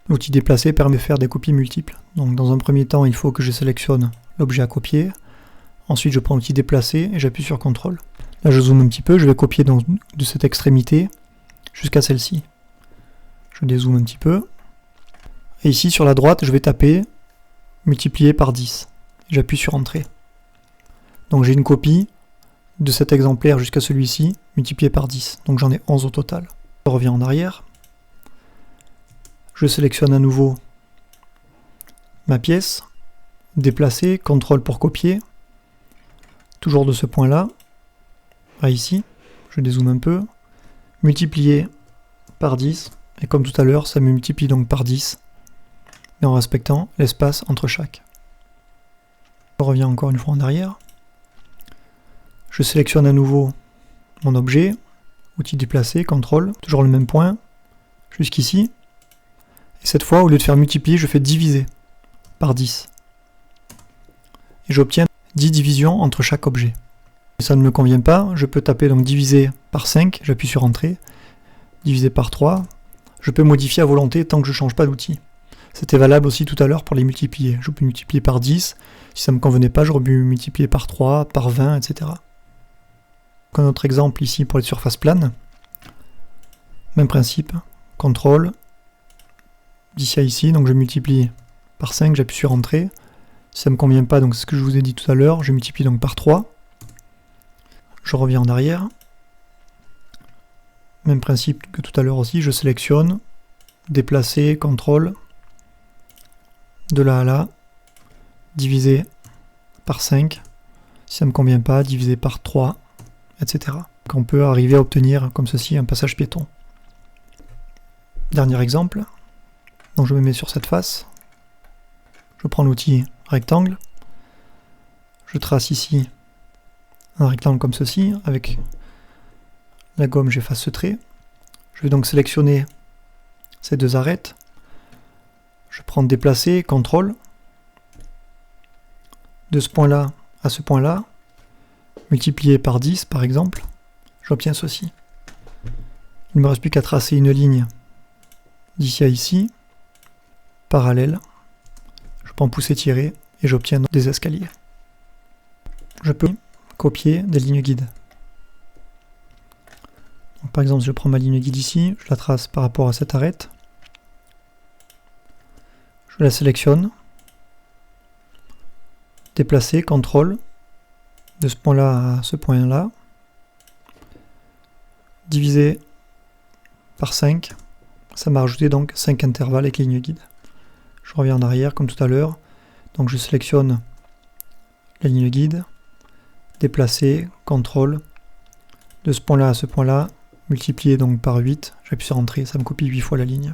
L'outil déplacer permet de faire des copies multiples. Donc dans un premier temps, il faut que je sélectionne l'objet à copier. Ensuite, je prends l'outil déplacer et j'appuie sur CTRL. Là, je zoome un petit peu, je vais copier donc de cette extrémité jusqu'à celle-ci. Je dézoome un petit peu. Et ici, sur la droite, je vais taper multiplié par 10. J'appuie sur Entrée. Donc j'ai une copie de cet exemplaire jusqu'à celui-ci, multiplié par 10. Donc j'en ai 11 au total. Je reviens en arrière. Je sélectionne à nouveau ma pièce, déplacer, CTRL pour copier, toujours de ce point-là, à ici, je dézoome un peu, multiplier par 10, et comme tout à l'heure, ça me multiplie donc par 10, mais en respectant l'espace entre chaque. Je reviens encore une fois en arrière, je sélectionne à nouveau mon objet, outil déplacer, CTRL, toujours le même point, jusqu'ici. Et cette fois, au lieu de faire multiplier, je fais diviser par 10. Et j'obtiens 10 divisions entre chaque objet. Et ça ne me convient pas, je peux taper donc diviser par 5, j'appuie sur Entrée, diviser par 3. Je peux modifier à volonté tant que je ne change pas d'outil. C'était valable aussi tout à l'heure pour les multiplier. Je peux multiplier par 10, si ça ne me convenait pas, j'aurais pu multiplier par 3, par 20, etc. Donc un autre exemple ici pour les surfaces planes. Même principe, CTRL, d'ici à ici, donc je multiplie par 5, j'appuie sur Entrée. Si ça ne me convient pas, donc c'est ce que je vous ai dit tout à l'heure, je multiplie donc par 3. Je reviens en arrière. Même principe que tout à l'heure aussi, je sélectionne, déplacer, CTRL, de là à là, diviser par 5. Si ça ne me convient pas, diviser par 3, etc. Donc on peut arriver à obtenir comme ceci un passage piéton. Dernier exemple. Donc je me mets sur cette face, je prends l'outil rectangle, je trace ici un rectangle comme ceci, avec la gomme j'efface ce trait, je vais donc sélectionner ces deux arêtes, je prends déplacer, CTRL, de ce point-là à ce point-là, multiplié par 10 par exemple, j'obtiens ceci. Il ne me reste plus qu'à tracer une ligne d'ici à ici, parallèle, je prends pousser-tirer et j'obtiens des escaliers. Je peux copier des lignes guides. Donc, par exemple, si je prends ma ligne guide ici, je la trace par rapport à cette arête, je la sélectionne, déplacer, CTRL, de ce point-là à ce point-là, diviser par 5, ça m'a rajouté donc 5 intervalles avec les lignes guides. Je reviens en arrière comme tout à l'heure, donc je sélectionne la ligne guide, déplacer, CTRL, de ce point-là à ce point-là, multiplier donc par 8, j'appuie sur Entrée, ça me copie 8 fois la ligne.